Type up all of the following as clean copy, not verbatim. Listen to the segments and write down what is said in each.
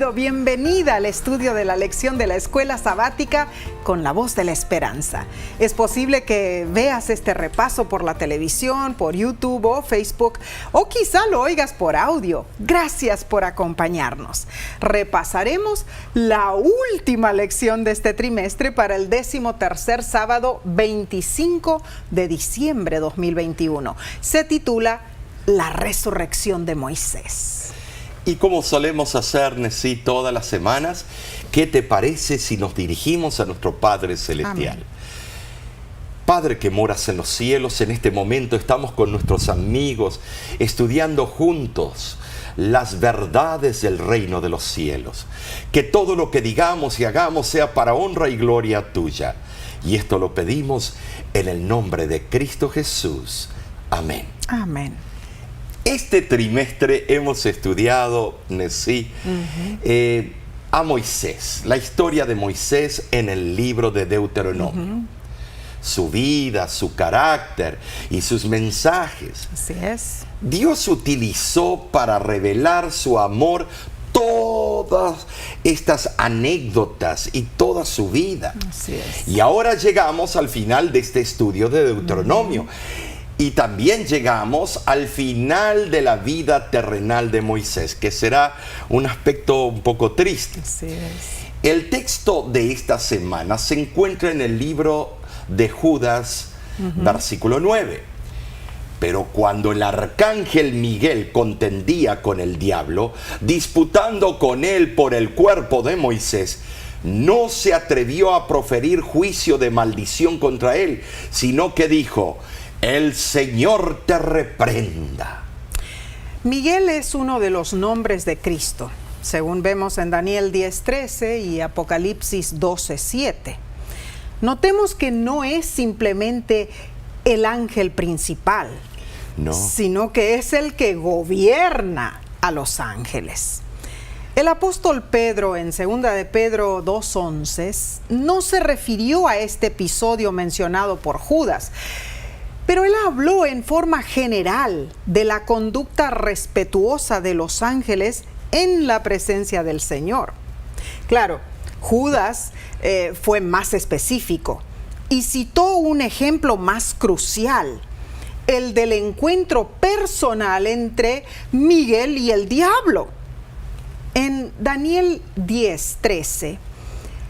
bienvenido, bienvenida al estudio de la lección de la Escuela Sabática con la Voz de la Esperanza. Es posible que veas este repaso por la televisión, por YouTube o Facebook, o quizá lo oigas por audio. Gracias por acompañarnos. Repasaremos la última lección de este trimestre para el 13º sábado 25 de diciembre 2021. Se titula La resurrección de Moisés. Y como solemos hacer, Nesí, todas las semanas, ¿qué te parece si nos dirigimos a nuestro Padre Celestial? Amén. Padre que moras en los cielos, en este momento estamos con nuestros amigos estudiando juntos las verdades del reino de los cielos. Que todo lo que digamos y hagamos sea para honra y gloria tuya. Y esto lo pedimos en el nombre de Cristo Jesús. Amén. Amén. Este trimestre hemos estudiado, Nesí, a Moisés, la historia de Moisés en el libro de Deuteronomio. Su vida, su carácter y sus mensajes. Así es. Dios utilizó para revelar su amor todas estas anécdotas y toda su vida. Así es. Y ahora llegamos al final de este estudio de Deuteronomio. Y también llegamos al final de la vida terrenal de Moisés, que será un aspecto un poco triste. Así es. El texto de esta semana se encuentra en el libro de Judas, versículo 9. Pero cuando el arcángel Miguel contendía con el diablo, disputando con él por el cuerpo de Moisés, no se atrevió a proferir juicio de maldición contra él, sino que dijo: el Señor te reprenda. Miguel es uno de los nombres de Cristo, según vemos en Daniel 10:13 y Apocalipsis 12:7. Notemos que no es simplemente el ángel principal, no, sino que es el que gobierna a los ángeles. El apóstol Pedro, en 2 de Pedro 2:11, no se refirió a este episodio mencionado por Judas, pero él habló en forma general de la conducta respetuosa de los ángeles en la presencia del Señor. Claro, Judas fue más específico y citó un ejemplo más crucial, el del encuentro personal entre Miguel y el diablo. En Daniel 10:13,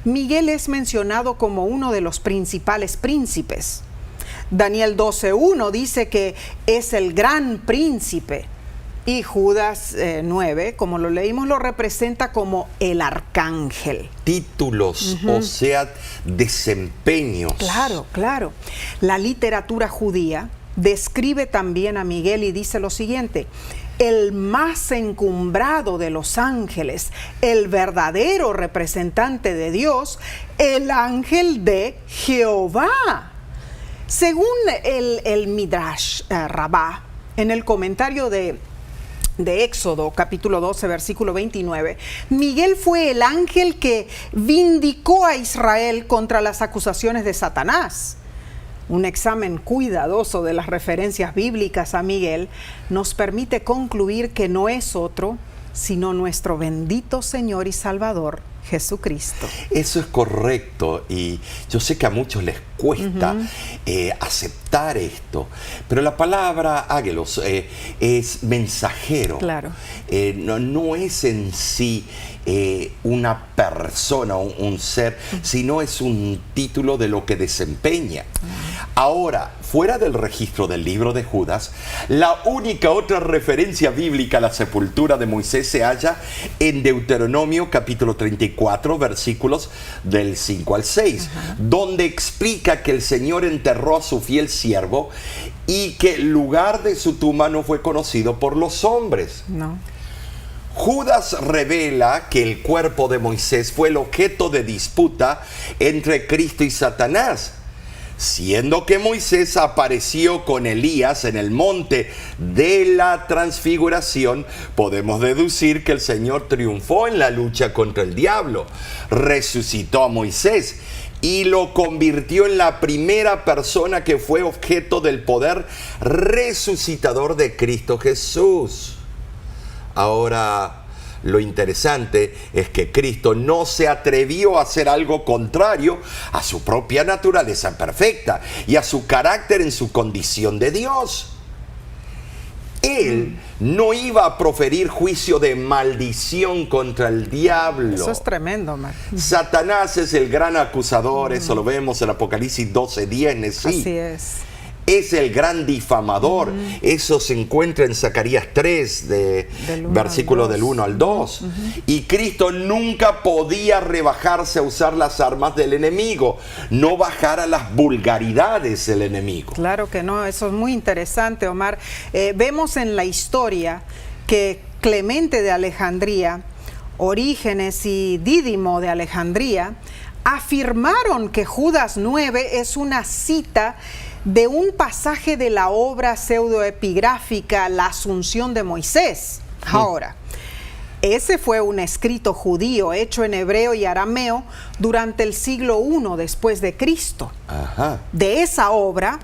Miguel es mencionado como uno de los principales príncipes. Daniel 12:1 dice que es el gran príncipe, y Judas 9, como lo leímos, lo representa como el arcángel. Títulos, o sea, desempeños. Claro, claro. La literatura judía describe también a Miguel y dice lo siguiente: el más encumbrado de los ángeles, el verdadero representante de Dios, el ángel de Jehová. Según el Midrash Rabbah, en el comentario de Éxodo, capítulo 12, versículo 29, Miguel fue el ángel que vindicó a Israel contra las acusaciones de Satanás. Un examen cuidadoso de las referencias bíblicas a Miguel nos permite concluir que no es otro sino nuestro bendito Señor y Salvador, Jesucristo. Eso es correcto, y yo sé que a muchos les cuesta aceptar esto, pero la palabra ágelos es mensajero. Claro. No es en sí una persona, un ser, sino es un título de lo que desempeña. Ahora, fuera del registro del libro de Judas, la única otra referencia bíblica a la sepultura de Moisés se halla en Deuteronomio capítulo 34, versículos del 5 al 6, donde explica que el Señor enterró a su fiel siervo y que el lugar de su tumba no fue conocido por los hombres. No. Judas revela que el cuerpo de Moisés fue el objeto de disputa entre Cristo y Satanás, siendo que Moisés apareció con Elías en el monte de la transfiguración. Podemos deducir que el Señor triunfó en la lucha contra el diablo, resucitó a Moisés y lo convirtió en la primera persona que fue objeto del poder resucitador de Cristo Jesús. Ahora, lo interesante es que Cristo no se atrevió a hacer algo contrario a su propia naturaleza perfecta y a su carácter en su condición de Dios. Él no iba a proferir juicio de maldición contra el diablo. Eso es tremendo, Omar. Satanás es el gran acusador, eso lo vemos en Apocalipsis 12:10, sí. Así es. Es el gran difamador. Eso se encuentra en Zacarías 3, versículo del 1 al 2. Y Cristo nunca podía rebajarse a usar las armas del enemigo, no bajar a las vulgaridades del enemigo. Claro que no, eso es muy interesante, Omar. Vemos en la historia que Clemente de Alejandría, Orígenes y Dídimo de Alejandría afirmaron que Judas 9 es una cita de un pasaje de la obra pseudoepigráfica La Asunción de Moisés. Ahora, ese fue un escrito judío hecho en hebreo y arameo durante el siglo I después de Cristo. Ajá. De esa obra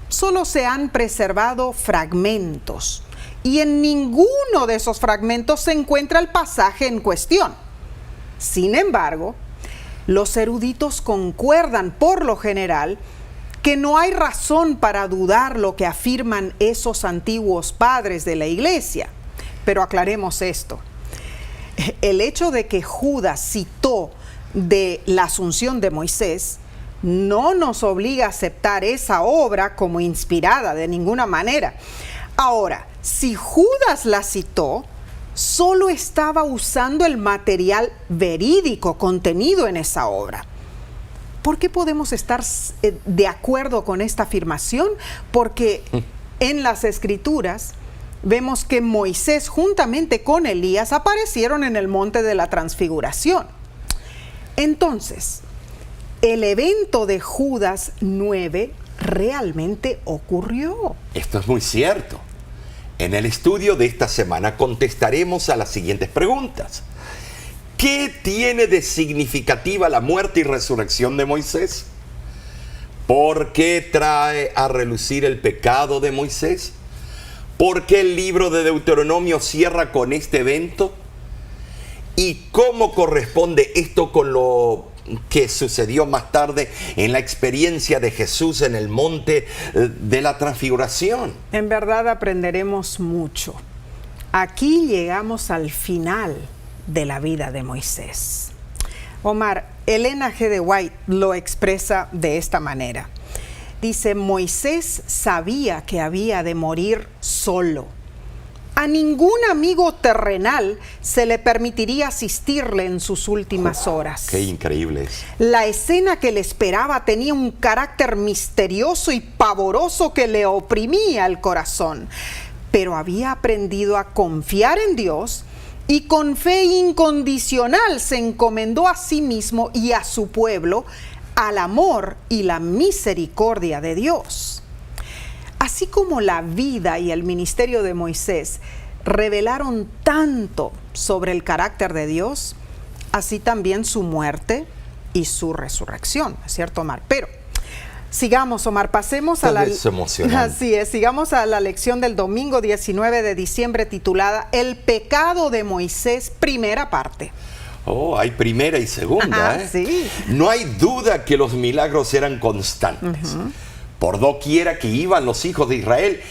solo se han preservado fragmentos y en ninguno de esos fragmentos se encuentra el pasaje en cuestión. Sin embargo, los eruditos concuerdan por lo general que no hay razón para dudar lo que afirman esos antiguos padres de la iglesia. Pero aclaremos esto. El hecho de que Judas citó de la Asunción de Moisés no nos obliga a aceptar esa obra como inspirada de ninguna manera. Ahora, si Judas la citó, solo estaba usando el material verídico contenido en esa obra. ¿Por qué podemos estar de acuerdo con esta afirmación? Porque en las Escrituras vemos que Moisés juntamente con Elías aparecieron en el monte de la Transfiguración. Entonces, el evento de Judas 9 realmente ocurrió. Esto es muy cierto. En el estudio de esta semana contestaremos a las siguientes preguntas. ¿Qué tiene de significativa la muerte y resurrección de Moisés? ¿Por qué trae a relucir el pecado de Moisés? ¿Por qué el libro de Deuteronomio cierra con este evento? ¿Y cómo corresponde esto con lo que sucedió más tarde en la experiencia de Jesús en el monte de la Transfiguración? En verdad aprenderemos mucho. Aquí llegamos al final de la vida de Moisés. Omar, Elena G. de White lo expresa de esta manera. Dice, Moisés sabía que había de morir solo. A ningún amigo terrenal se le permitiría asistirle en sus últimas horas. ¡Qué increíble es! La escena que le esperaba tenía un carácter misterioso y pavoroso que le oprimía el corazón. Pero había aprendido a confiar en Dios y con fe incondicional se encomendó a sí mismo y a su pueblo al amor y la misericordia de Dios. Así como la vida y el ministerio de Moisés revelaron tanto sobre el carácter de Dios, así también su muerte y su resurrección, ¿es cierto, Omar? Pero sigamos, Omar, pasemos a la... Es emocionante. Así es, sigamos a la lección del domingo 19 de diciembre titulada El pecado de Moisés, primera parte. Oh, hay primera y segunda, ¿eh? Sí. No hay duda que los milagros eran constantes. Por doquiera que iban los hijos de Israel,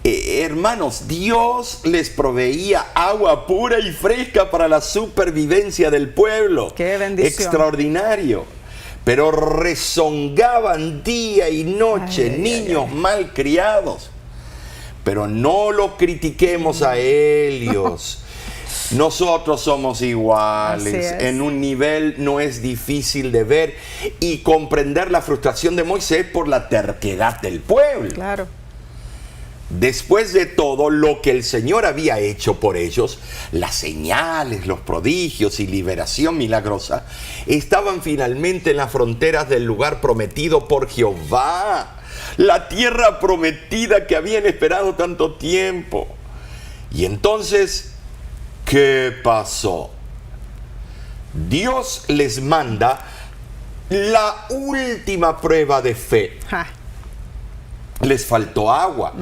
hermanos, Dios les proveía agua pura y fresca para la supervivencia del pueblo. ¡Qué bendición! Extraordinario. Pero rezongaban día y noche, niños malcriados. Pero no lo critiquemos a ellos. Nosotros somos iguales. En un nivel no es difícil de ver y comprender la frustración de Moisés por la terquedad del pueblo. Claro. Después de todo lo que el Señor había hecho por ellos, las señales, los prodigios y liberación milagrosa, estaban finalmente en las fronteras del lugar prometido por Jehová, la tierra prometida que habían esperado tanto tiempo. Y entonces, ¿qué pasó? Dios les manda la última prueba de fe. Les faltó agua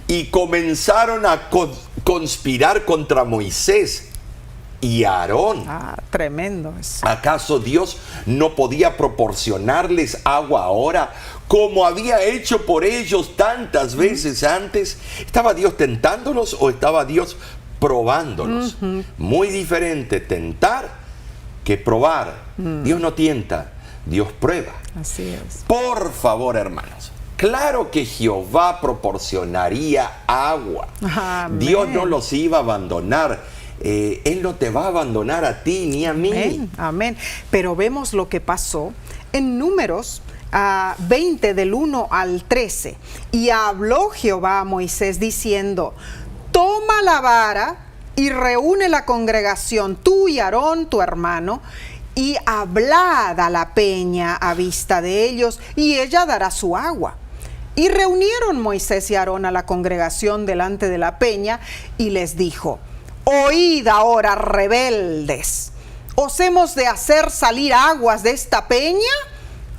y comenzaron a conspirar contra Moisés. y Aarón. Tremendo eso. ¿Acaso Dios no podía proporcionarles agua ahora como había hecho por ellos tantas veces antes? ¿Estaba Dios tentándolos o estaba Dios probándolos? Muy diferente tentar que probar. Dios no tienta, Dios prueba. Así es. Por favor, hermanos, claro que Jehová proporcionaría agua. Amén. Dios no los iba a abandonar. Él no te va a abandonar a ti ni a mí. Amén, amén. Pero vemos lo que pasó en Números 20 del 1 al 13. Y habló Jehová a Moisés diciendo: toma la vara y reúne la congregación, tú y Aarón tu hermano, y hablad a la peña a vista de ellos, y ella dará su agua. Y reunieron Moisés y Aarón a la congregación delante de la peña, y les dijo: oíd ahora, rebeldes, ¿os hemos de hacer salir aguas de esta peña?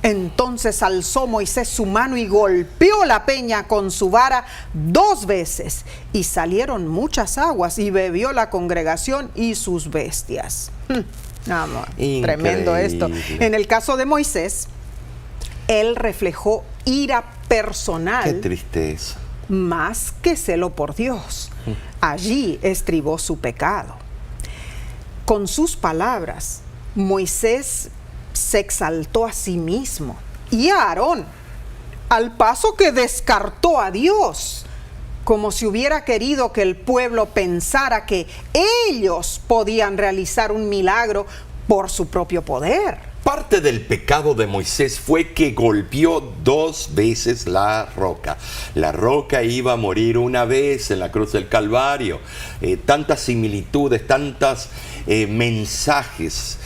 Entonces alzó Moisés su mano y golpeó la peña con su vara 2 veces, y salieron muchas aguas, y bebió la congregación y sus bestias. Tremendo esto. En el caso de Moisés, él reflejó ira personal. Qué tristeza. Más que celo por Dios. Allí estribó su pecado. Con sus palabras, Moisés se exaltó a sí mismo y a Aarón, al paso que descartó a Dios, como si hubiera querido que el pueblo pensara que ellos podían realizar un milagro por su propio poder. Parte del pecado de Moisés fue que golpeó 2 veces la roca. La roca iba a morir una vez en la cruz del Calvario. Tantas similitudes, tantos mensajes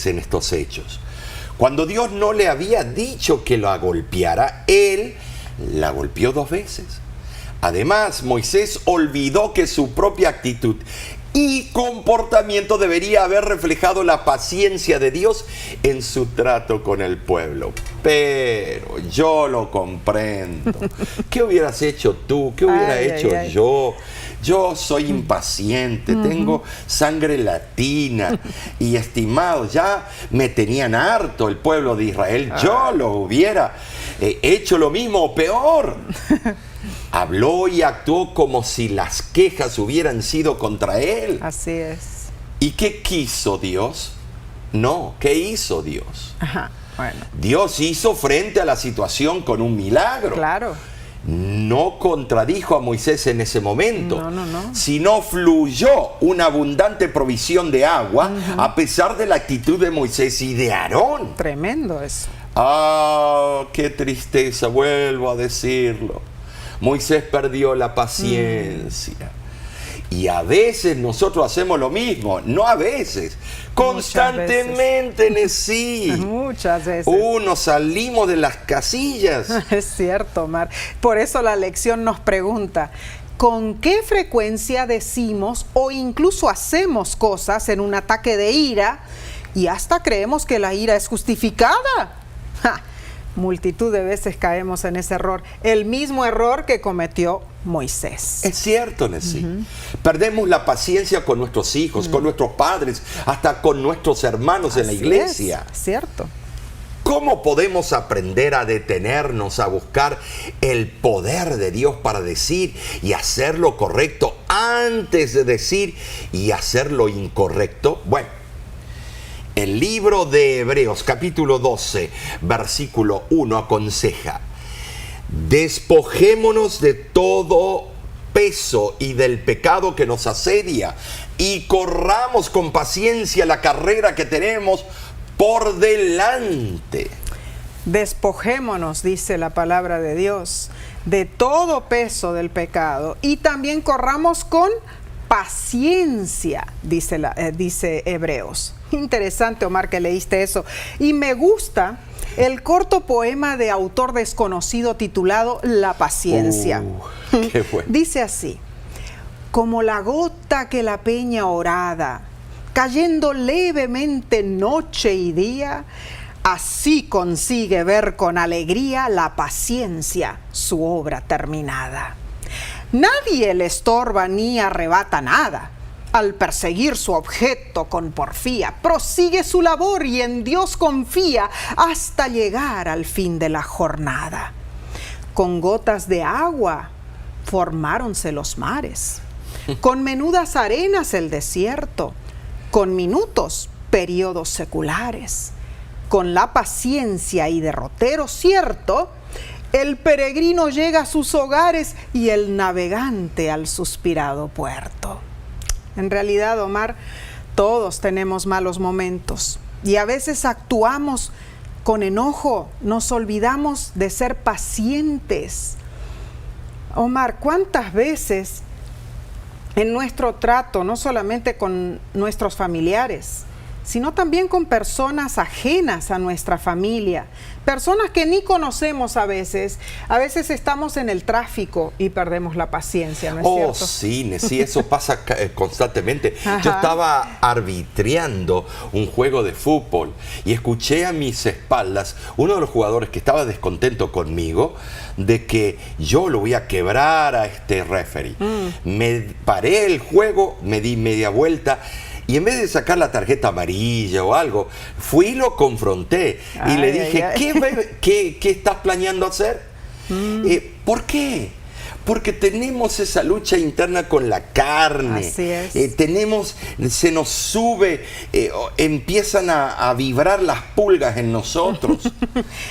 en estos hechos. Cuando Dios no le había dicho que la golpeara, él la golpeó 2 veces. Además, Moisés olvidó que su propia actitud y comportamiento debería haber reflejado la paciencia de Dios en su trato con el pueblo. Pero yo lo comprendo. ¿Qué hubieras hecho tú? ¿Qué hubiera hecho yo? Yo soy impaciente, tengo sangre latina y, estimados, ya me tenían harto el pueblo de Israel. Yo lo hubiera hecho lo mismo o peor. Habló y actuó como si las quejas hubieran sido contra él. Así es. ¿Y qué quiso Dios? No, ¿qué hizo Dios? Bueno. Dios hizo frente a la situación con un milagro. Claro. No contradijo a Moisés en ese momento, No. sino fluyó una abundante provisión de agua a pesar de la actitud de Moisés y de Aarón. Tremendo eso. Qué tristeza, vuelvo a decirlo. Moisés perdió la paciencia. Y a veces nosotros hacemos lo mismo, no a veces, constantemente, sí. Muchas veces. Nos salimos de las casillas. Es cierto, Omar. Por eso la lección nos pregunta: ¿con qué frecuencia decimos o incluso hacemos cosas en un ataque de ira y hasta creemos que la ira es justificada? Multitud de veces caemos en ese error, el mismo error que cometió Moisés. Es cierto, Nessie. Perdemos la paciencia con nuestros hijos, con nuestros padres, hasta con nuestros hermanos en la iglesia. Es cierto. ¿Cómo podemos aprender a detenernos, a buscar el poder de Dios para decir y hacer lo correcto antes de decir y hacer lo incorrecto? Bueno, el libro de Hebreos, capítulo 12, versículo 1, aconseja: despojémonos de todo peso y del pecado que nos asedia y corramos con paciencia la carrera que tenemos por delante. Despojémonos, dice la palabra de Dios, de todo peso del pecado y también corramos con paciencia, dice Hebreos. Interesante, Omar, que leíste eso. Y me gusta el corto poema de autor desconocido titulado La paciencia. Qué bueno. Dice así: como la gota que la peña orada, cayendo levemente noche y día, así consigue ver con alegría la paciencia su obra terminada. Nadie le estorba ni arrebata nada. al perseguir su objeto con porfía, prosigue su labor y en Dios confía hasta llegar al fin de la jornada. Con gotas de agua formáronse los mares, con menudas arenas el desierto, con minutos periodos seculares, con la paciencia y derrotero cierto, el peregrino llega a sus hogares y el navegante al suspirado puerto. En realidad, Omar, todos tenemos malos momentos y a veces actuamos con enojo, nos olvidamos de ser pacientes. Omar, ¿cuántas veces en nuestro trato, no solamente con nuestros familiares, sino también con personas ajenas a nuestra familia, personas que ni conocemos a veces estamos en el tráfico y perdemos la paciencia, ¿no es cierto? Sí, eso pasa constantemente. Ajá. Yo estaba arbitrando un juego de fútbol y escuché a mis espaldas uno de los jugadores que estaba descontento conmigo de que yo lo voy a quebrar a este referee. Me paré el juego, me di media vuelta y en vez de sacar la tarjeta amarilla o algo, fui y lo confronté y le dije, ¿qué estás planeando hacer? ¿Por qué? Porque tenemos esa lucha interna con la carne. Así es. Se nos sube, empiezan a vibrar las pulgas en nosotros.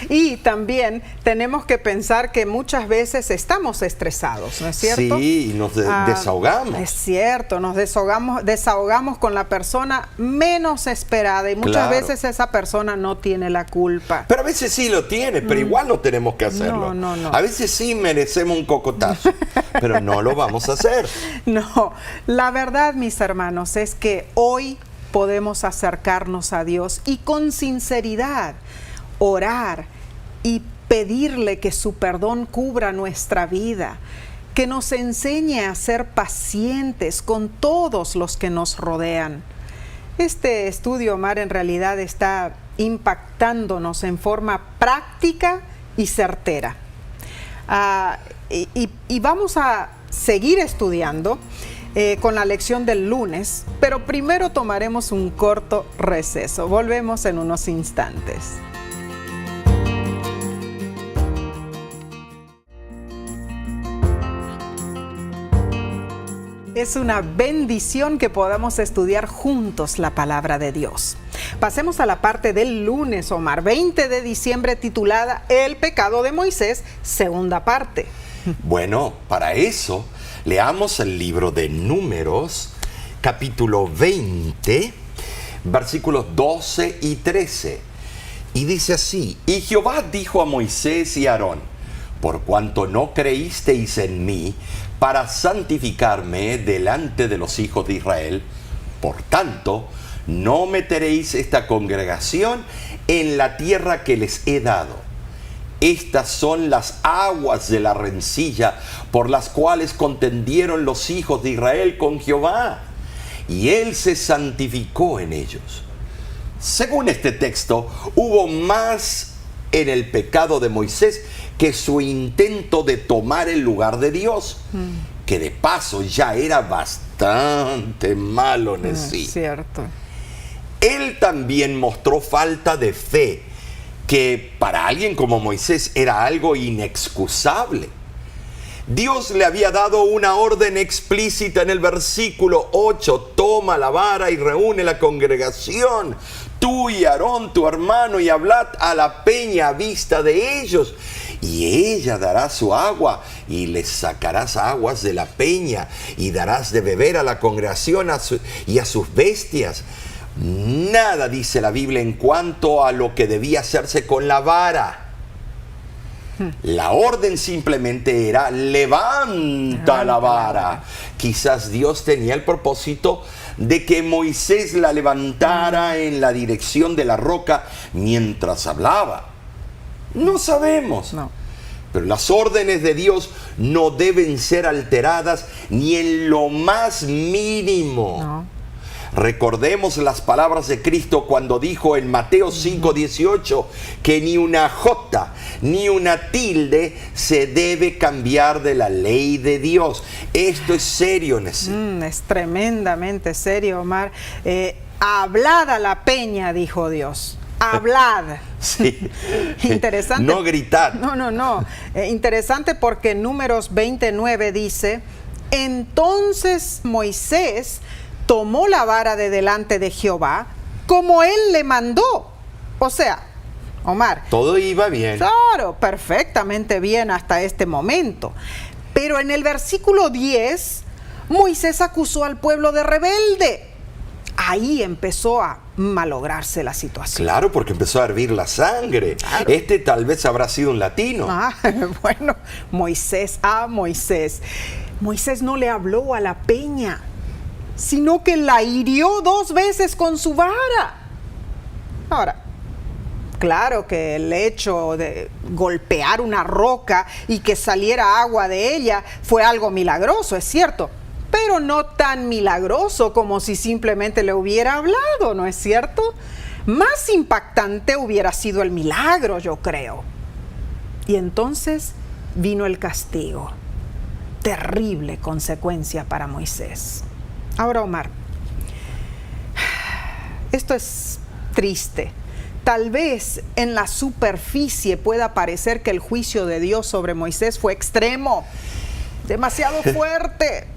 Y también tenemos que pensar que muchas veces estamos estresados, ¿no es cierto? Sí, nos desahogamos. Es cierto, nos desahogamos con la persona menos esperada y muchas veces esa persona no tiene la culpa. Pero a veces sí lo tiene, pero igual no tenemos que hacerlo. No. A veces sí merecemos un cocotazo, pero no lo vamos a hacer. No, la verdad, mis hermanos, es que hoy podemos acercarnos a Dios y con sinceridad orar y pedirle que su perdón cubra nuestra vida, que nos enseñe a ser pacientes con todos los que nos rodean. Este estudio, Omar, en realidad está impactándonos en forma práctica y certera. Y vamos a seguir estudiando con la lección del lunes, pero primero tomaremos un corto receso. Volvemos en unos instantes. Es una bendición que podamos estudiar juntos la palabra de Dios. Pasemos a la parte del lunes, Omar, 20 de diciembre, titulada El pecado de Moisés, segunda parte. Bueno, para eso, leamos el libro de Números, capítulo 20, versículos 12 y 13. Y dice así: Y Jehová dijo a Moisés y a Aarón: por cuanto no creísteis en mí para santificarme delante de los hijos de Israel, por tanto, no meteréis esta congregación en la tierra que les he dado. Estas son las aguas de la rencilla por las cuales contendieron los hijos de Israel con Jehová, y él se santificó en ellos. Según este texto, hubo más en el pecado de Moisés que su intento de tomar el lugar de Dios, que de paso ya era bastante malo en sí. Cierto. Él también mostró falta de fe, que para alguien como Moisés era algo inexcusable. Dios le había dado una orden explícita en el versículo 8: toma la vara y reúne la congregación, tú y Aarón tu hermano, y hablad a la peña a vista de ellos, y ella dará su agua, y les sacarás aguas de la peña, y darás de beber a la congregación y a sus bestias. Nada dice la Biblia en cuanto a lo que debía hacerse con la vara. La orden simplemente era: levanta la vara. Quizás Dios tenía el propósito de que Moisés la levantara en la dirección de la roca mientras hablaba. No sabemos. No. Pero las órdenes de Dios no deben ser alteradas ni en lo más mínimo. No. Recordemos las palabras de Cristo cuando dijo en Mateo 5:18 que ni una jota ni una tilde se debe cambiar de la ley de Dios. Esto es serio, Nesí. Es tremendamente serio, Omar. Hablad a la peña, dijo Dios. Hablad. Sí. Interesante. No gritar. No. Interesante porque en Números 29 dice: entonces Moisés tomó la vara de delante de Jehová como él le mandó. O sea, Omar, todo iba bien. Claro, perfectamente bien hasta este momento. Pero en el versículo 10, Moisés acusó al pueblo de rebelde. Ahí empezó a malograrse la situación. Claro, porque empezó a hervir la sangre. Claro. Este tal vez habrá sido un latino. Bueno, Moisés. Moisés no le habló a la peña, sino que la hirió 2 veces con su vara. Ahora, claro que el hecho de golpear una roca y que saliera agua de ella fue algo milagroso, es cierto, pero no tan milagroso como si simplemente le hubiera hablado, ¿no es cierto? Más impactante hubiera sido el milagro, yo creo. Y entonces vino el castigo. Terrible consecuencia para Moisés. Ahora, Omar, esto es triste. Tal vez en la superficie pueda parecer que el juicio de Dios sobre Moisés fue extremo, demasiado fuerte.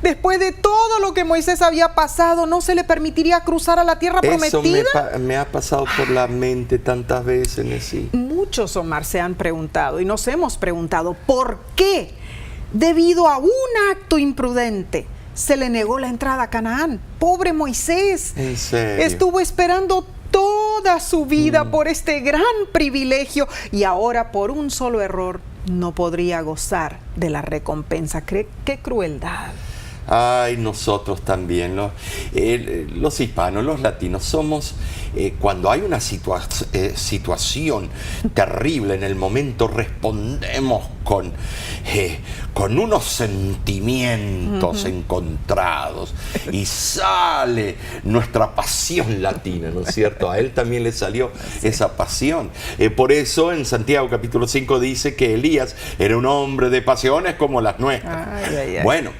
Después de todo lo que Moisés había pasado, ¿no se le permitiría cruzar a la tierra prometida? Eso me ha pasado por la mente tantas veces, Nesí. Muchos, Omar, se han preguntado y nos hemos preguntado ¿por qué? Debido a un acto imprudente se le negó la entrada a Canaán. Pobre Moisés. ¿En serio? Estuvo esperando toda su vida por este gran privilegio y ahora por un solo error no podría gozar de la recompensa. ¡Qué crueldad! Ay, nosotros también, los hispanos, los latinos, somos, cuando hay una situación terrible en el momento, respondemos con unos sentimientos encontrados y sale nuestra pasión latina, ¿no es cierto? A él también le salió esa pasión. Por eso en Santiago capítulo 5 dice que Elías era un hombre de pasiones como las nuestras. Bueno,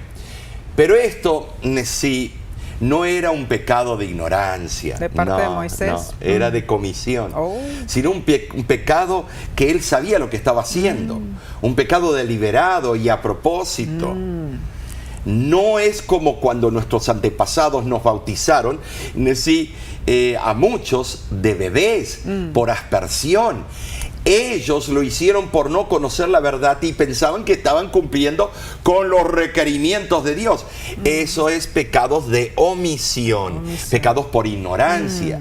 pero esto, Nesí, no era un pecado de ignorancia. ¿De parte de Moisés? No, era de comisión. Sino un pecado que él sabía lo que estaba haciendo. Un pecado deliberado y a propósito. No es como cuando nuestros antepasados nos bautizaron, Nesí, a muchos de bebés, por aspersión. Ellos lo hicieron por no conocer la verdad y pensaban que estaban cumpliendo con los requerimientos de Dios. Eso es pecados de omisión, pecados por ignorancia.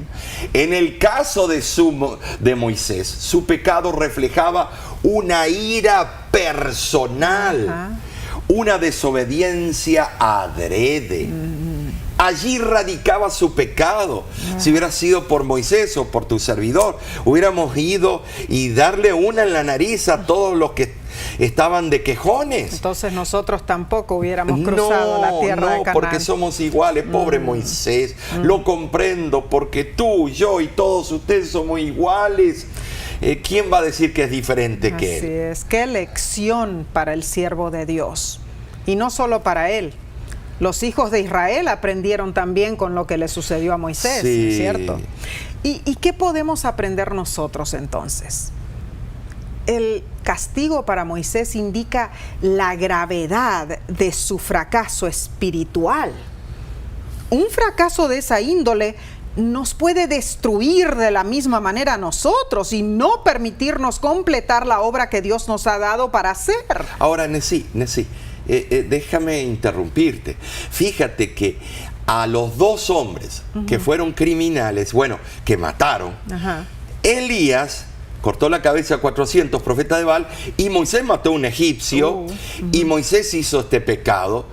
En el caso de Moisés, su pecado reflejaba una ira personal, una desobediencia adrede. Allí radicaba su pecado. Si hubiera sido por Moisés o por tu servidor, hubiéramos ido y darle una en la nariz a todos los que estaban de quejones. Entonces nosotros tampoco hubiéramos cruzado la tierra de Canaán. No, porque somos iguales, pobre Moisés. Lo comprendo, porque tú, yo y todos ustedes somos iguales. ¿Quién va a decir que es diferente que él? Así es, qué lección para el siervo de Dios. Y no solo para él. Los hijos de Israel aprendieron también con lo que le sucedió a Moisés, sí. ¿Cierto? ¿Y qué podemos aprender nosotros entonces? El castigo para Moisés indica la gravedad de su fracaso espiritual. Un fracaso de esa índole nos puede destruir de la misma manera a nosotros y no permitirnos completar la obra que Dios nos ha dado para hacer. Ahora, Nesí, déjame interrumpirte. Fíjate que a los 2 hombres que fueron criminales, que mataron, Elías cortó la cabeza a 400 profetas de Baal y Moisés mató a un egipcio y Moisés hizo este pecado.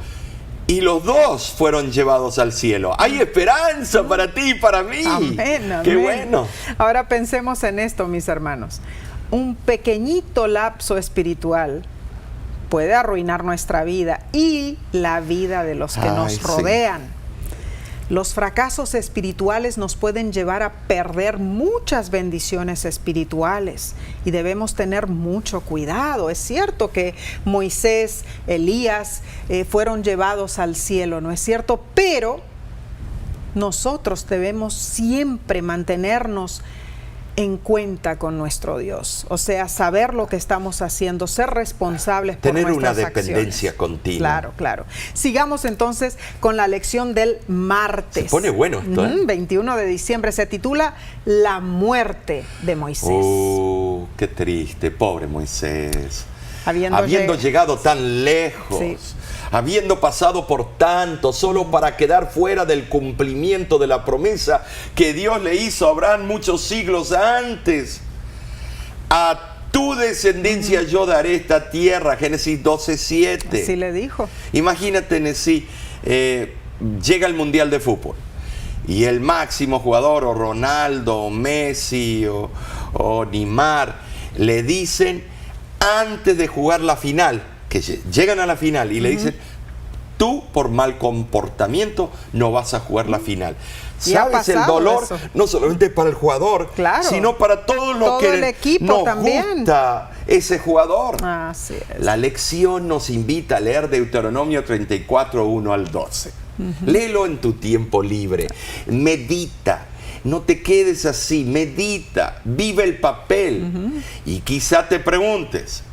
Y los 2 fueron llevados al cielo. Hay esperanza para ti y para mí. Amén, amén. ¡Qué bueno! Ahora pensemos en esto, mis hermanos. Un pequeñito lapso espiritual puede arruinar nuestra vida y la vida de los que nos rodean. Los fracasos espirituales nos pueden llevar a perder muchas bendiciones espirituales y debemos tener mucho cuidado. Es cierto que Moisés, Elías fueron llevados al cielo, ¿no es cierto? Pero nosotros debemos siempre mantenernos en cuenta con nuestro Dios, o sea, saber lo que estamos haciendo, ser responsables por nuestras nuestras acciones. Tener una dependencia continua. Claro, claro. Sigamos entonces con la lección del martes. Se pone bueno esto, ¿eh? 21 de diciembre, se titula La muerte de Moisés. Qué triste, pobre Moisés. Habiendo llegado tan lejos, sí, habiendo pasado por tanto, solo para quedar fuera del cumplimiento de la promesa que Dios le hizo a Abraham muchos siglos antes. A tu descendencia yo daré esta tierra, Génesis 12:7. Así le dijo. Imagínate, Nesí, llega el Mundial de Fútbol y el máximo jugador, o Ronaldo, o Messi, o Neymar, le dicen antes de jugar la final, que llegan a la final y le dicen, tú por mal comportamiento no vas a jugar la final. ¿Sabes el dolor? Eso. No solamente para el jugador, claro, sino para todo que el equipo nos también gusta ese jugador. Así es. La lección nos invita a leer Deuteronomio 34, 1 al 12. Léelo en tu tiempo libre, medita. No te quedes así, medita, vive el papel. Y quizá te preguntes,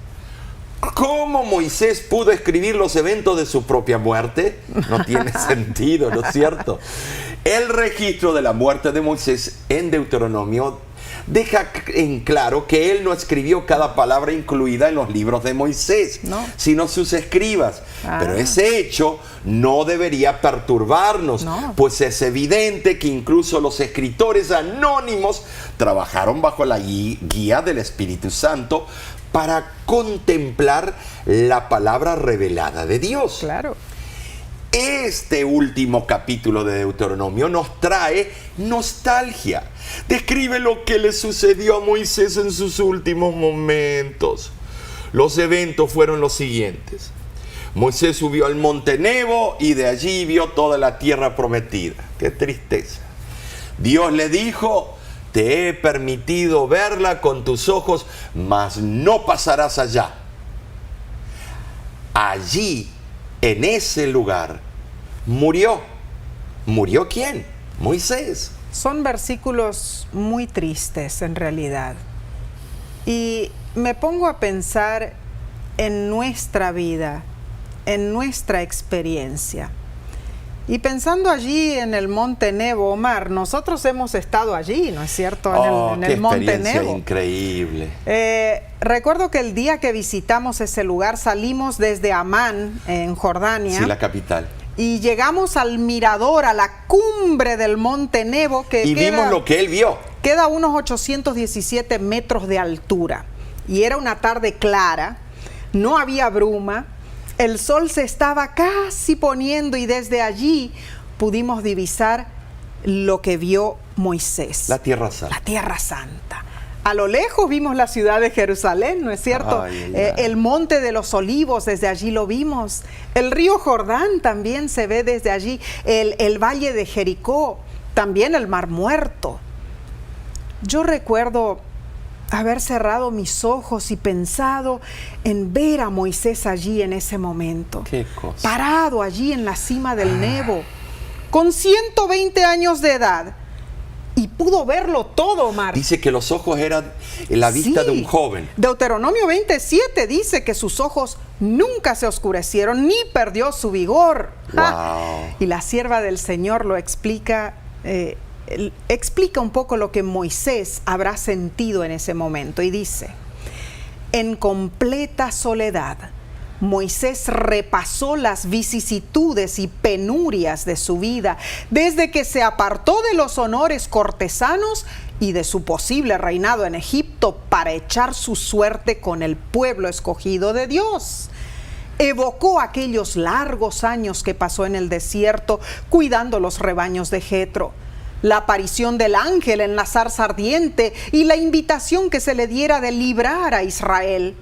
¿cómo Moisés pudo escribir los eventos de su propia muerte? No tiene sentido, ¿no es cierto? El registro de la muerte de Moisés en Deuteronomio deja en claro que él no escribió cada palabra incluida en los libros de Moisés, sino sus escribas. Pero ese hecho no debería perturbarnos, pues es evidente que incluso los escritores anónimos trabajaron bajo la guía del Espíritu Santo para contemplar la palabra revelada de Dios. Claro. Este último capítulo de Deuteronomio nos trae nostalgia. Describe lo que le sucedió a Moisés en sus últimos momentos. Los eventos fueron los siguientes. Moisés subió al monte Nebo y de allí vio toda la tierra prometida. ¡Qué tristeza! Dios le dijo, te he permitido verla con tus ojos, mas no pasarás allá. Allí, en ese lugar, murió. ¿Murió quién? Moisés. Son versículos muy tristes en realidad. Y me pongo a pensar en nuestra vida, en nuestra experiencia. Y pensando allí en el monte Nebo, Omar, nosotros hemos estado allí, ¿no es cierto? En el monte Nebo. Increíble. Recuerdo que el día que visitamos ese lugar salimos desde Amán, en Jordania. Sí, la capital. Y llegamos al mirador, a la cumbre del monte Nebo. Y vimos lo que él vio. Queda a unos 817 metros de altura. Y era una tarde clara, no había bruma. El sol se estaba casi poniendo y desde allí pudimos divisar lo que vio Moisés. La Tierra Santa. La Tierra Santa. A lo lejos vimos la ciudad de Jerusalén, ¿no es cierto? El monte de los Olivos, desde allí lo vimos. El río Jordán también se ve desde allí. El valle de Jericó, también el Mar Muerto. Yo recuerdo haber cerrado mis ojos y pensado en ver a Moisés allí en ese momento. ¿Qué cosa? Parado allí en la cima del Nebo, con 120 años de edad. Y pudo verlo todo, Omar. Dice que los ojos eran la vista de un joven. Deuteronomio 27 dice que sus ojos nunca se oscurecieron ni perdió su vigor. Wow. Y la sierva del Señor lo explica, explica un poco lo que Moisés habrá sentido en ese momento y dice: en completa soledad, Moisés repasó las vicisitudes y penurias de su vida desde que se apartó de los honores cortesanos y de su posible reinado en Egipto para echar su suerte con el pueblo escogido de Dios. Evocó aquellos largos años que pasó en el desierto cuidando los rebaños de Jetro, la aparición del ángel en la zarza ardiente y la invitación que se le diera de librar a Israel.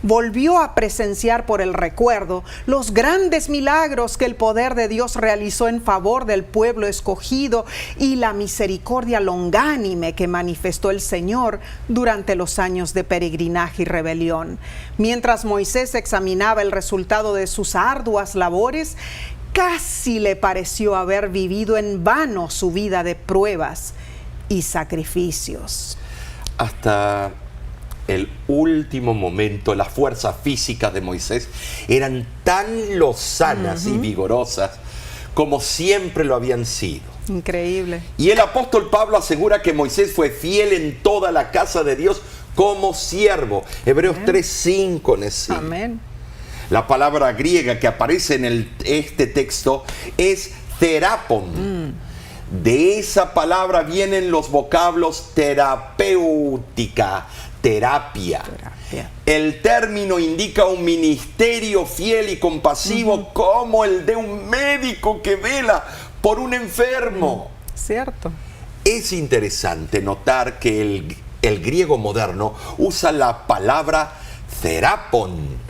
volvió a presenciar por el recuerdo los grandes milagros que el poder de Dios realizó en favor del pueblo escogido y la misericordia longánime que manifestó el Señor durante los años de peregrinaje y rebelión. Mientras Moisés examinaba el resultado de sus arduas labores, casi le pareció haber vivido en vano su vida de pruebas y sacrificios. Hasta el último momento, las fuerzas físicas de Moisés eran tan lozanas y vigorosas como siempre lo habían sido. Increíble. Y el apóstol Pablo asegura que Moisés fue fiel en toda la casa de Dios como siervo. Hebreos 3:5, Nesí. Amén. La palabra griega que aparece en este texto es therapon. De esa palabra vienen los vocablos terapéutica, terapia. El término indica un ministerio fiel y compasivo como el de un médico que vela por un enfermo. Cierto. Es interesante notar que el griego moderno usa la palabra therapon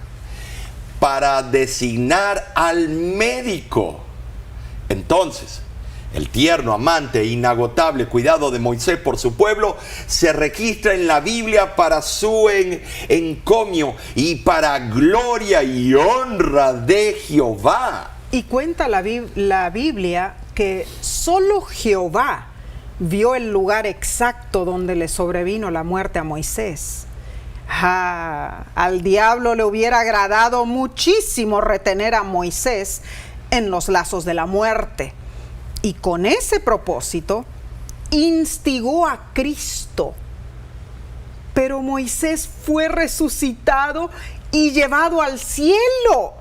para designar al médico. Entonces, el tierno, amante e inagotable cuidado de Moisés por su pueblo se registra en la Biblia para su encomio y para gloria y honra de Jehová. Y cuenta la Biblia que solo Jehová vio el lugar exacto donde le sobrevino la muerte a Moisés. Al diablo le hubiera agradado muchísimo retener a Moisés en los lazos de la muerte. Y con ese propósito, instigó a Cristo. Pero Moisés fue resucitado y llevado al cielo.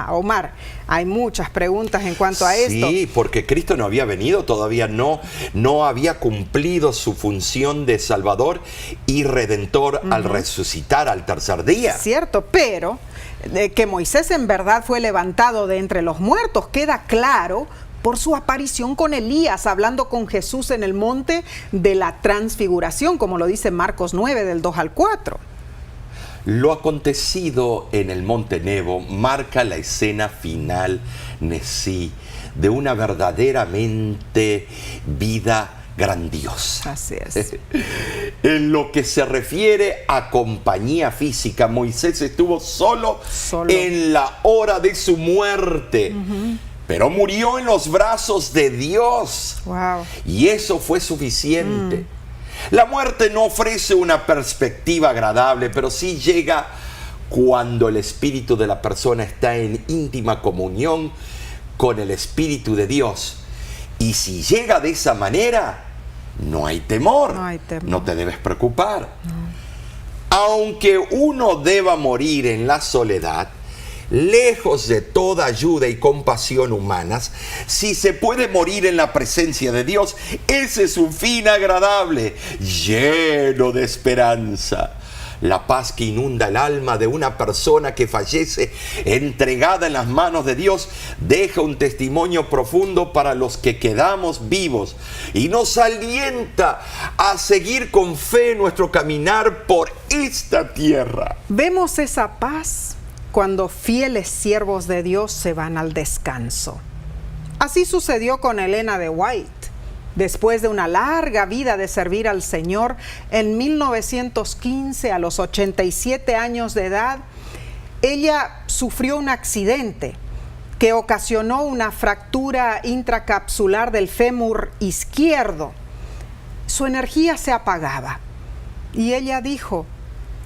Omar, hay muchas preguntas en cuanto a esto. Sí, porque Cristo no había venido, todavía no había cumplido su función de Salvador y Redentor al resucitar al tercer día. Cierto, pero que Moisés en verdad fue levantado de entre los muertos queda claro por su aparición con Elías, hablando con Jesús en el monte de la transfiguración, como lo dice Marcos 9, del 2 al 4. Lo acontecido en el monte Nebo marca la escena final, Nesí, de una verdaderamente vida grandiosa. Así es. En lo que se refiere a compañía física, Moisés estuvo solo en la hora de su muerte. Pero murió en los brazos de Dios. Wow. Y eso fue suficiente. La muerte no ofrece una perspectiva agradable, pero sí llega cuando el espíritu de la persona está en íntima comunión con el Espíritu de Dios. Y si llega de esa manera, no hay temor. No te debes preocupar. Aunque uno deba morir en la soledad, lejos de toda ayuda y compasión humanas, si se puede morir en la presencia de Dios, ese es un fin agradable, lleno de esperanza. La paz que inunda el alma de una persona que fallece entregada en las manos de Dios deja un testimonio profundo para los que quedamos vivos y nos alienta a seguir con fe nuestro caminar por esta tierra. Vemos esa paz cuando fieles siervos de Dios se van al descanso. Así sucedió con Elena de White. Después de una larga vida de servir al Señor, en 1915, a los 87 años de edad, ella sufrió un accidente que ocasionó una fractura intracapsular del fémur izquierdo. Su energía se apagaba y ella dijo: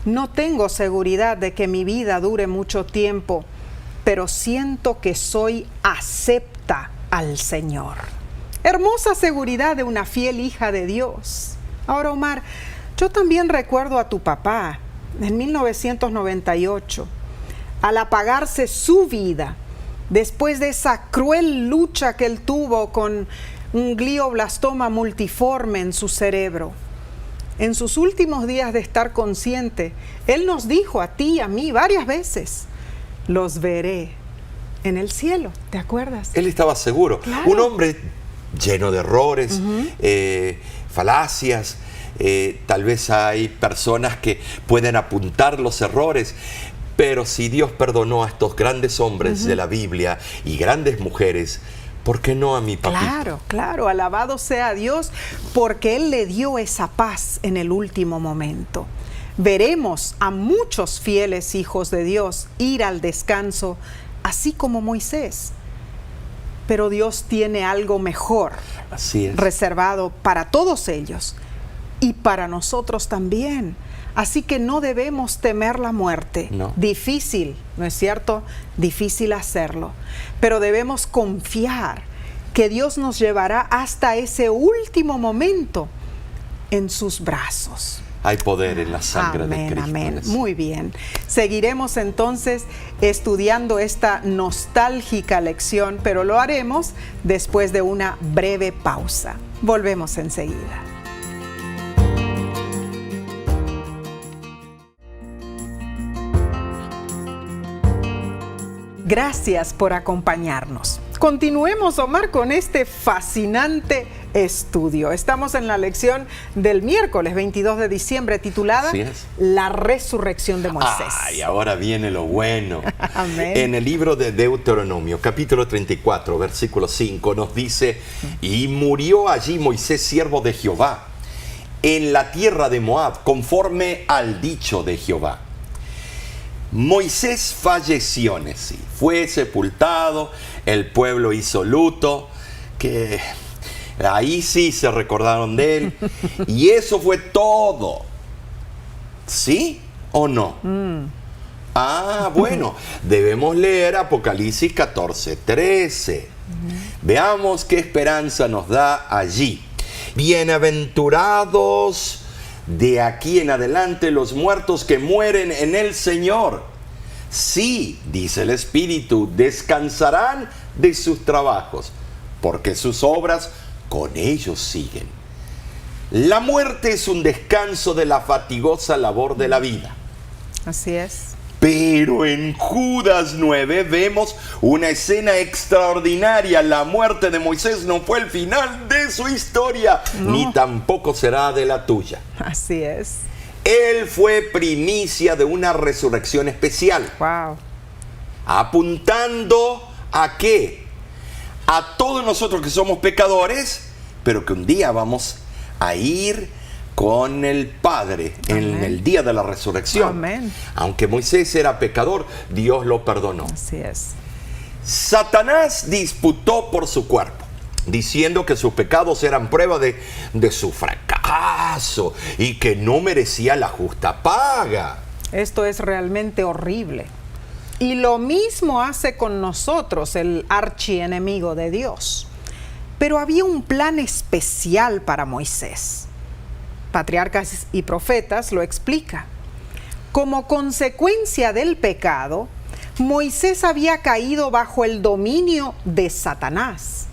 no tengo seguridad de que mi vida dure mucho tiempo, pero siento que soy acepta al Señor. Hermosa seguridad de una fiel hija de Dios. Ahora, Omar, yo también recuerdo a tu papá en 1998, al apagarse su vida, después de esa cruel lucha que él tuvo con un glioblastoma multiforme en su cerebro. En sus últimos días de estar consciente, él nos dijo a ti y a mí varias veces: los veré en el cielo. ¿Te acuerdas? Él estaba seguro. Claro. Un hombre lleno de errores, falacias. Tal vez hay personas que pueden apuntar los errores, Pero si Dios perdonó a estos grandes hombres de la Biblia y grandes mujeres, ¿por qué no a mi papito? Claro, claro, alabado sea Dios, porque Él le dio esa paz en el último momento. Veremos a muchos fieles hijos de Dios ir al descanso, así como Moisés. Pero Dios tiene algo mejor Así es. reservado para todos ellos y para nosotros también. Así que no debemos temer la muerte. No. Difícil, ¿no es cierto? Difícil hacerlo. Pero debemos confiar que Dios nos llevará hasta ese último momento en sus brazos. Hay poder en la sangre de Cristo. Amén. Muy bien. Seguiremos entonces estudiando esta nostálgica lección, pero lo haremos después de una breve pausa. Volvemos enseguida. Gracias por acompañarnos. Continuemos, Omar, con este fascinante estudio. Estamos en la lección del miércoles 22 de diciembre titulada La resurrección de Moisés. Y ahora viene lo bueno. Amén. En el libro de Deuteronomio, capítulo 34, versículo 5, nos dice: y murió allí Moisés, siervo de Jehová, en la tierra de Moab, conforme al dicho de Jehová. Moisés falleció, sí, fue sepultado, el pueblo hizo luto, que ahí sí se recordaron de él, y eso fue todo. ¿Sí o no? Bueno, debemos leer Apocalipsis 14:13. Veamos qué esperanza nos da allí. Bienaventurados de aquí en adelante los muertos que mueren en el Señor. Sí, dice el Espíritu, descansarán de sus trabajos, porque sus obras con ellos siguen. La muerte es un descanso de la fatigosa labor de la vida. Así es. Pero en Judas 9 vemos una escena extraordinaria. La muerte de Moisés no fue el final de su historia, ni tampoco será de la tuya. Así es. Él fue primicia de una resurrección especial. Wow. Apuntando ¿a qué? A todos nosotros que somos pecadores, pero que un día vamos a ir con el Padre en el día de la resurrección. Amén. Aunque Moisés era pecador, Dios lo perdonó. Así es. Satanás disputó por su cuerpo, diciendo que sus pecados eran prueba de su fracaso y que no merecía la justa paga. Esto es realmente horrible. Y lo mismo hace con nosotros el archienemigo de Dios. Pero había un plan especial para Moisés. Patriarcas y Profetas lo explica. Como consecuencia del pecado, Moisés había caído bajo el dominio de Satanás.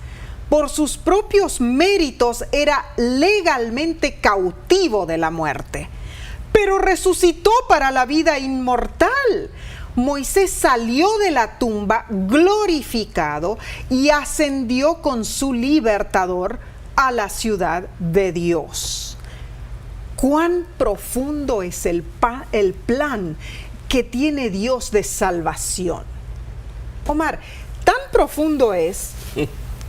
Por sus propios méritos era legalmente cautivo de la muerte, pero resucitó para la vida inmortal. Moisés salió de la tumba glorificado y ascendió con su libertador a la ciudad de Dios. ¿Cuán profundo es el plan que tiene Dios de salvación? Omar, tan profundo es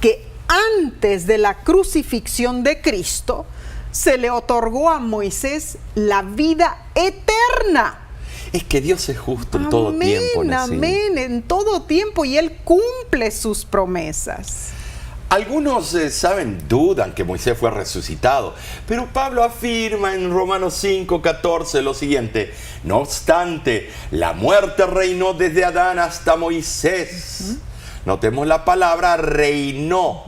que antes de la crucifixión de Cristo se le otorgó a Moisés la vida eterna. Es que Dios es justo en todo tiempo. Amén, en todo tiempo, y Él cumple sus promesas. Algunos dudan que Moisés fue resucitado, pero Pablo afirma en Romanos 5:14 lo siguiente: no obstante, la muerte reinó desde Adán hasta Moisés. Notemos la palabra reinó,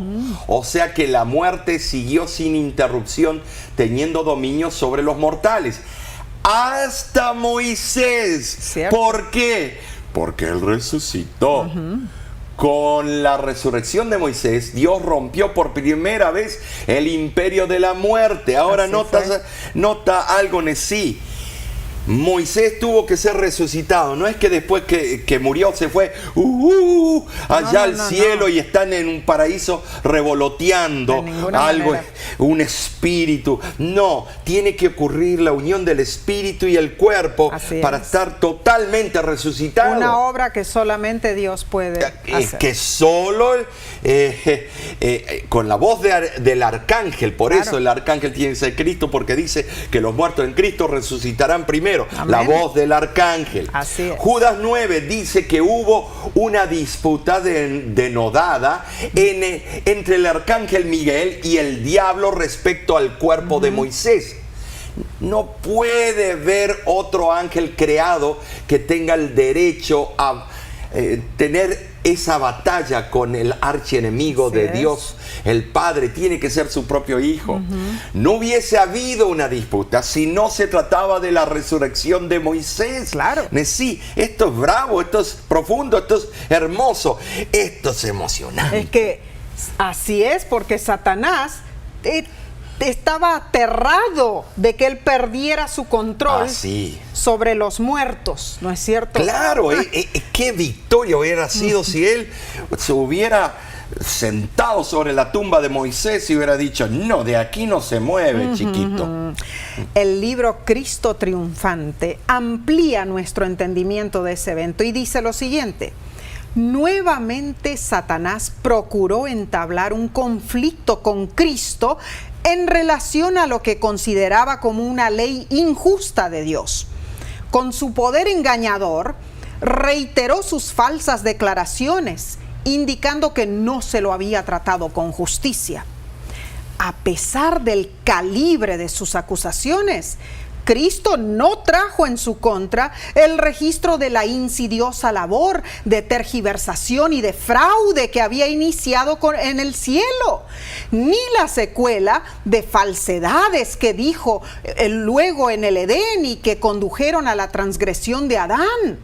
o sea que la muerte siguió sin interrupción, teniendo dominio sobre los mortales. Hasta Moisés. ¿Cierto? ¿Por qué? Porque Él resucitó. Con la resurrección de Moisés, Dios rompió por primera vez el imperio de la muerte. Ahora nota algo en sí. Moisés tuvo que ser resucitado. No es que después que murió se fue allá al cielo y están en un paraíso revoloteando algo, manera. Un espíritu. No, tiene que ocurrir la unión del espíritu y el cuerpo para estar totalmente resucitado. Una obra que solamente Dios puede hacer. Que solo con la voz del arcángel. Por eso el arcángel tiene que ser Cristo, porque dice que los muertos en Cristo resucitarán primero. Amén. La voz del arcángel. Así es. Judas 9 dice que hubo una disputa denodada entre el arcángel Miguel y el diablo respecto al cuerpo de Moisés. No puede haber otro ángel creado que tenga el derecho a tener esa batalla con el archienemigo de Dios, el Padre. Tiene que ser su propio Hijo. No hubiese habido una disputa si no se trataba de la resurrección de Moisés. Claro. Sí, esto es bravo, esto es profundo, esto es hermoso, esto es emocionante. Es que así es, porque Satanás estaba aterrado de que él perdiera su control sobre los muertos, ¿no es cierto? Claro, qué victoria hubiera sido si él se hubiera sentado sobre la tumba de Moisés y hubiera dicho: no, de aquí no se mueve, chiquito. El libro Cristo Triunfante amplía nuestro entendimiento de ese evento y dice lo siguiente: nuevamente Satanás procuró entablar un conflicto con Cristo en relación a lo que consideraba como una ley injusta de Dios. Con su poder engañador, reiteró sus falsas declaraciones, indicando que no se lo había tratado con justicia. A pesar del calibre de sus acusaciones, Cristo no trajo en su contra el registro de la insidiosa labor de tergiversación y de fraude que había iniciado en el cielo, ni la secuela de falsedades que dijo luego en el Edén y que condujeron a la transgresión de Adán,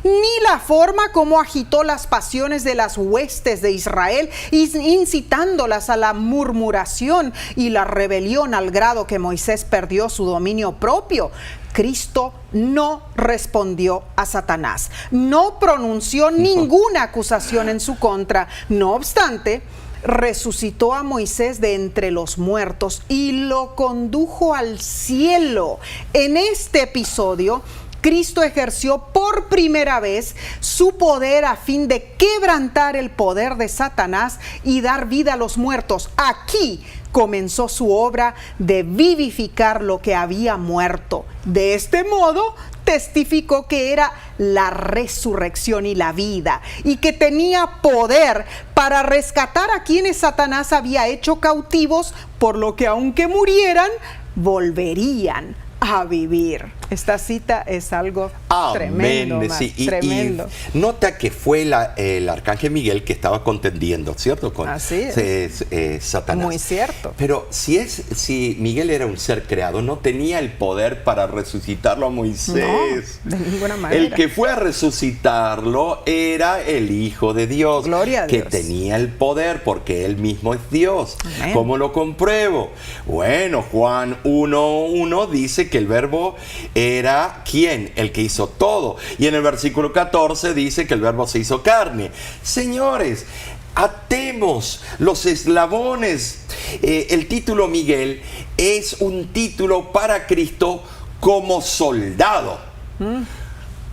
ni la forma como agitó las pasiones de las huestes de Israel, incitándolas a la murmuración y la rebelión al grado que Moisés perdió su dominio propio. Cristo no respondió a Satanás, no pronunció ninguna acusación en su contra. No obstante, resucitó a Moisés de entre los muertos y lo condujo al cielo. En este episodio, Cristo ejerció por primera vez su poder a fin de quebrantar el poder de Satanás y dar vida a los muertos. Aquí comenzó su obra de vivificar lo que había muerto. De este modo, testificó que era la resurrección y la vida, y que tenía poder para rescatar a quienes Satanás había hecho cautivos, por lo que aunque murieran, volverían a vivir. Esta cita es algo tremendo, tremendo. Y nota que fue el arcángel Miguel que estaba contendiendo, ¿cierto? Con Satanás. Muy cierto. Pero si Miguel era un ser creado, no tenía el poder para resucitarlo a Moisés. No, de ninguna manera. El que fue a resucitarlo era el Hijo de Dios. Gloria a Dios. Que tenía el poder porque Él mismo es Dios. Amén. ¿Cómo lo compruebo? Bueno, Juan 1:1 dice que el verbo era ¿quién? El que hizo todo. Y en el versículo 14 dice que el verbo se hizo carne. Señores, atemos los eslabones. El título Miguel es un título para Cristo como soldado,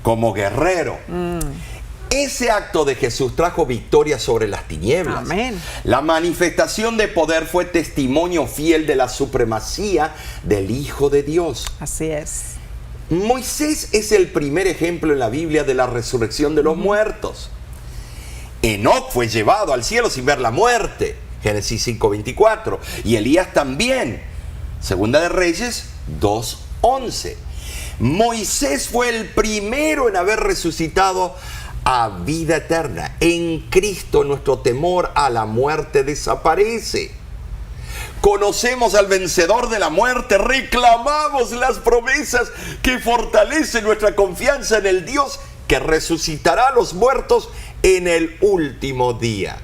como guerrero. Ese acto de Jesús trajo victoria sobre las tinieblas. Amén. La manifestación de poder fue testimonio fiel de la supremacía del Hijo de Dios. Así es. Moisés es el primer ejemplo en la Biblia de la resurrección de los muertos. Enoc fue llevado al cielo sin ver la muerte, Génesis 5:24, y Elías también, Segunda de Reyes 2:11. Moisés fue el primero en haber resucitado a vida eterna. En Cristo nuestro temor a la muerte desaparece. Conocemos al vencedor de la muerte, reclamamos las promesas que fortalecen nuestra confianza en el Dios que resucitará a los muertos en el último día.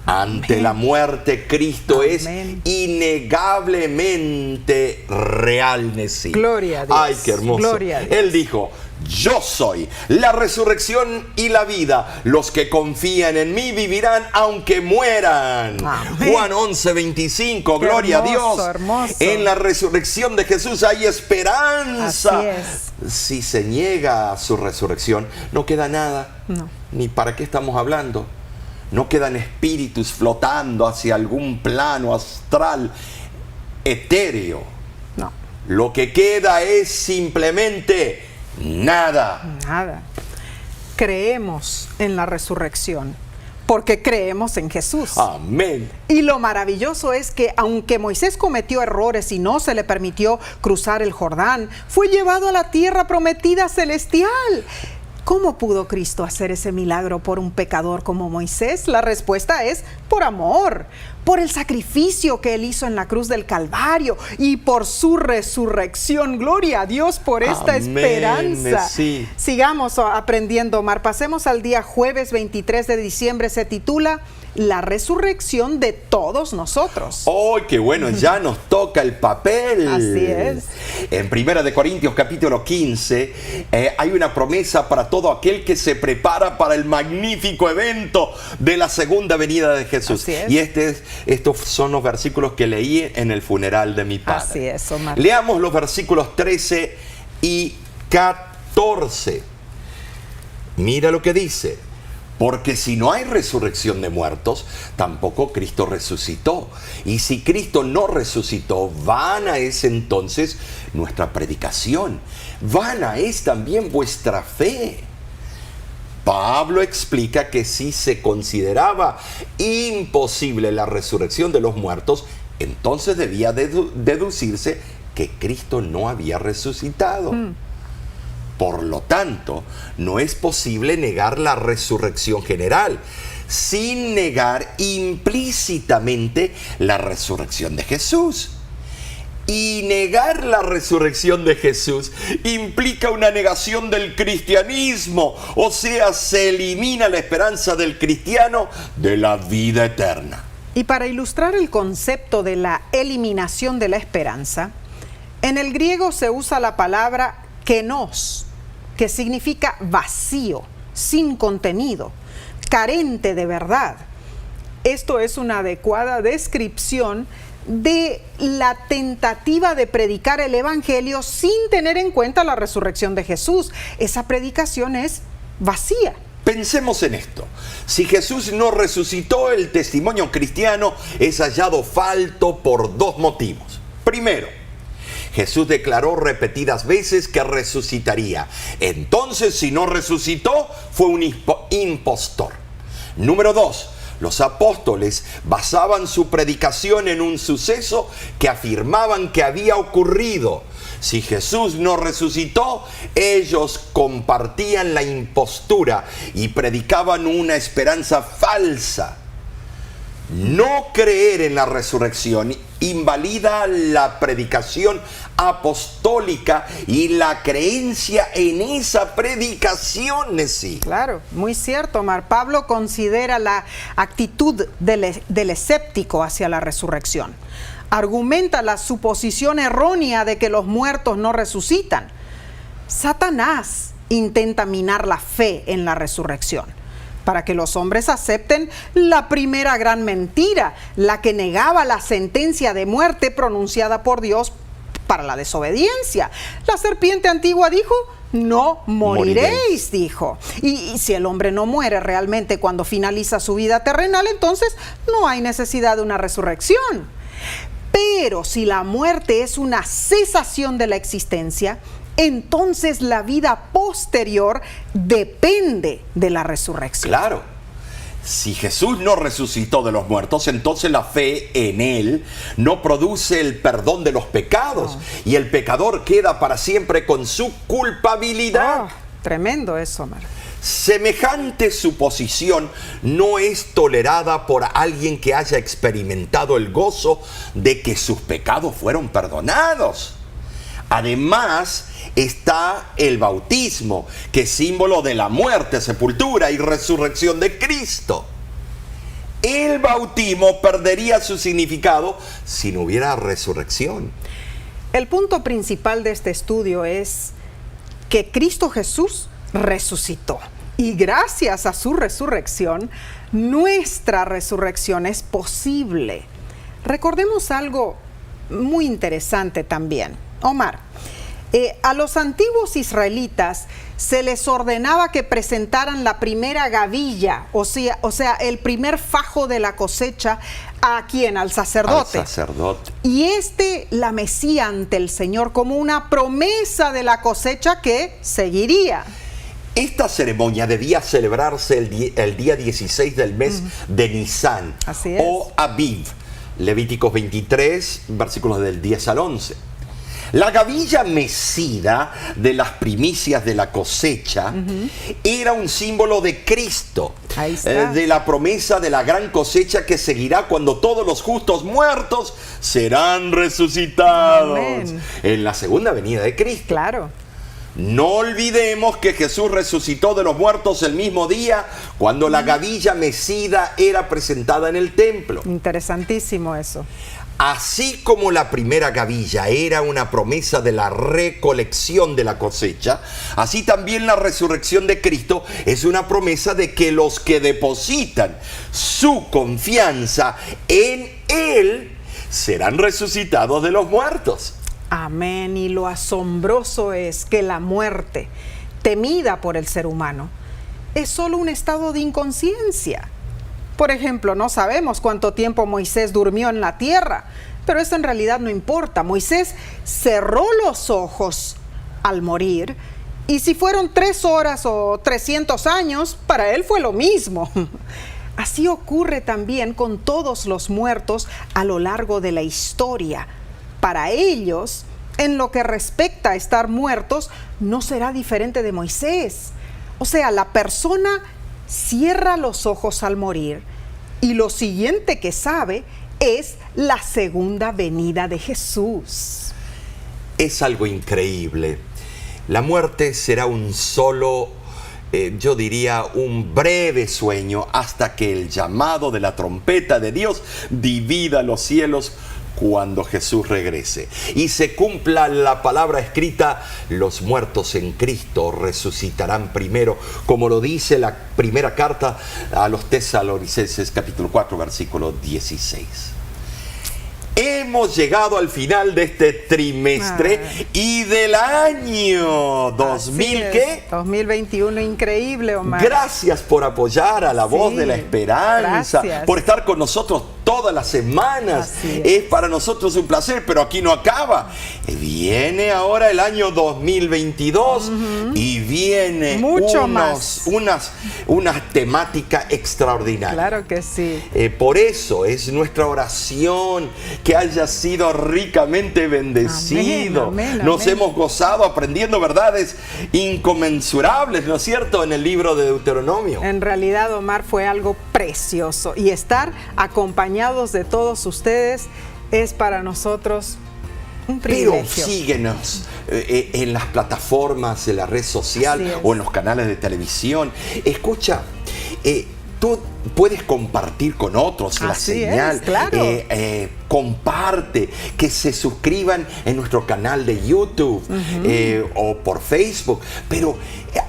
Ante la muerte, Cristo Amén. es innegablemente real, Nesí. Gloria a Dios. Ay, qué hermoso. Gloria a Dios. Él dijo: yo soy la resurrección y la vida. Los que confían en mí vivirán aunque mueran. Amén. Juan 11:25. Qué Gloria hermoso, a Dios. hermoso. En la resurrección de Jesús hay esperanza. Así es. Si se niega a su resurrección, no queda nada. No. Ni para qué estamos hablando. No quedan espíritus flotando hacia algún plano astral etéreo. No, Lo que queda es simplemente nada. nada. Creemos en la resurrección porque creemos en Jesús. Amén. Y lo maravilloso es que aunque Moisés cometió errores y no se le permitió cruzar el Jordán, fue llevado a la tierra prometida celestial. ¿Cómo pudo Cristo hacer ese milagro por un pecador como Moisés? La respuesta es por amor, por el sacrificio que Él hizo en la cruz del Calvario y por su resurrección. Gloria a Dios por esta Amén, esperanza. sí. Sigamos aprendiendo, Omar. Pasemos al día jueves 23 de diciembre. Se titula La resurrección de todos nosotros. ¡Oh, qué bueno! Ya nos toca el papel. Así es. En 1 Corintios capítulo 15 hay una promesa para todo aquel que se prepara para el magnífico evento de la segunda venida de Jesús. Así es. Y estos son los versículos que leí en el funeral de mi padre. Así es, Omar. Leamos los versículos 13 y 14. Mira lo que dice. Porque si no hay resurrección de muertos, tampoco Cristo resucitó. Y si Cristo no resucitó, vana es entonces nuestra predicación. Vana es también vuestra fe. Pablo explica que si se consideraba imposible la resurrección de los muertos, entonces debía deducirse que Cristo no había resucitado. Por lo tanto, no es posible negar la resurrección general, sin negar implícitamente la resurrección de Jesús. Y negar la resurrección de Jesús implica una negación del cristianismo, o sea, se elimina la esperanza del cristiano de la vida eterna. Y para ilustrar el concepto de la eliminación de la esperanza, en el griego se usa la palabra kenos, que significa vacío, sin contenido, carente de verdad. Esto es una adecuada descripción de la tentativa de predicar el evangelio sin tener en cuenta la resurrección de Jesús. Esa predicación es vacía. Pensemos en esto. Si Jesús no resucitó, el testimonio cristiano es hallado falto por dos motivos. Primero, Jesús declaró repetidas veces que resucitaría. Entonces, si no resucitó, fue un impostor. Número dos, los apóstoles basaban su predicación en un suceso que afirmaban que había ocurrido. Si Jesús no resucitó, ellos compartían la impostura y predicaban una esperanza falsa. No creer en la resurrección invalida la predicación apostólica y la creencia en esa predicación, sí. Claro, muy cierto, Omar. Pablo considera la actitud del escéptico hacia la resurrección. Argumenta la suposición errónea de que los muertos no resucitan. Satanás intenta minar la fe en la resurrección para que los hombres acepten la primera gran mentira, la que negaba la sentencia de muerte pronunciada por Dios para la desobediencia. La serpiente antigua dijo: no moriréis, dijo. Y si el hombre no muere realmente cuando finaliza su vida terrenal, entonces no hay necesidad de una resurrección. Pero si la muerte es una cesación de la existencia, entonces la vida posterior depende de la resurrección. Claro. Si Jesús no resucitó de los muertos, entonces la fe en Él no produce el perdón de los pecados. Y el pecador queda para siempre con su culpabilidad. Tremendo eso, Omar. Semejante suposición no es tolerada por alguien que haya experimentado el gozo de que sus pecados fueron perdonados. Además, está el bautismo, que es símbolo de la muerte, sepultura y resurrección de Cristo. el bautismo perdería su significado si no hubiera resurrección. El punto principal de este estudio es que Cristo Jesús resucitó. Y gracias a su resurrección, nuestra resurrección es posible. Recordemos algo muy interesante también. Omar, a los antiguos israelitas se les ordenaba que presentaran la primera gavilla, o sea, el primer fajo de la cosecha, ¿a quién? Al sacerdote. Al sacerdote. Y la mecía ante el Señor como una promesa de la cosecha que seguiría. Esta ceremonia debía celebrarse el día 16 del mes de Nisan, Así es. o Aviv, Levíticos 23, versículos del 10 al 11. La gavilla mecida de las primicias de la cosecha era un símbolo de Cristo, Ahí está. de la promesa de la gran cosecha que seguirá cuando todos los justos muertos serán resucitados. Amén. En la segunda venida de Cristo. Claro. No olvidemos que Jesús resucitó de los muertos el mismo día cuando la gavilla mecida era presentada en el templo. Interesantísimo eso. Así como la primera gavilla era una promesa de la recolección de la cosecha, así también la resurrección de Cristo es una promesa de que los que depositan su confianza en Él serán resucitados de los muertos. Amén. Y lo asombroso es que la muerte, temida por el ser humano, es solo un estado de inconsciencia. Por ejemplo, no sabemos cuánto tiempo Moisés durmió en la tierra, pero eso en realidad no importa. Moisés cerró los ojos al morir, y si fueron 3 horas o 300 años, para él fue lo mismo. Así ocurre también con todos los muertos a lo largo de la historia. Para ellos, en lo que respecta a estar muertos, no será diferente de Moisés. O sea, la persona cierra los ojos al morir y lo siguiente que sabe es la segunda venida de Jesús. Es algo increíble. La muerte será un solo, yo diría, un breve sueño hasta que el llamado de la trompeta de Dios divida los cielos cuando Jesús regrese y se cumpla la palabra escrita: los muertos en Cristo resucitarán primero, como lo dice la primera carta a los Tesalonicenses, capítulo 4, versículo 16. Hemos llegado al final de este trimestre y del año 2021, increíble, Omar. Gracias por apoyar a la voz de la esperanza, gracias. por estar con nosotros todas las semanas. Es para nosotros un placer, pero aquí no acaba. Viene ahora el año 2022 y viene mucho más. Una temática extraordinaria. Claro que sí. Por eso es nuestra oración que haya sido ricamente bendecido. Amén, amén, Nos amén. hemos gozado aprendiendo verdades inconmensurables, ¿no es cierto?, en el libro de Deuteronomio. En realidad, Omar, fue algo precioso, y estar acompañados de todos ustedes es para nosotros un privilegio. Pero síguenos en las plataformas, en la red social o en los canales de televisión. Escucha, tú puedes compartir con otros la señal. Claro. Comparte, que se suscriban en nuestro canal de YouTube o por Facebook, pero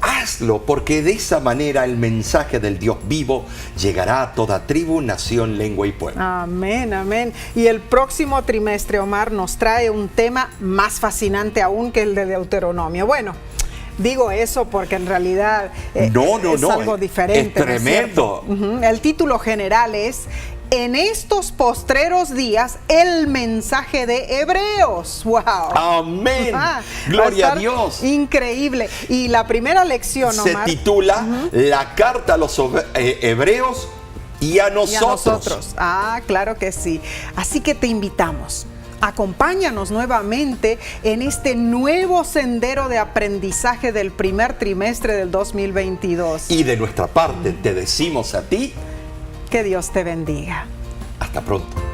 hazlo, porque de esa manera el mensaje del Dios vivo llegará a toda tribu, nación, lengua y pueblo. Amén, amén. Y el próximo trimestre, Omar, nos trae un tema más fascinante aún que el de Deuteronomio. Bueno, digo eso porque en realidad es algo diferente. Es tremendo. El título general es: en estos postreros días, el mensaje de Hebreos. ¡Wow! ¡Amén! ¡Gloria a Dios! Increíble. Y la primera lección, Omar, se titula La carta a los Hebreos y a nosotros. Ah, claro que sí. Así que te invitamos. Acompáñanos nuevamente en este nuevo sendero de aprendizaje del primer trimestre del 2022. Y de nuestra parte te decimos a ti: que Dios te bendiga. hasta pronto.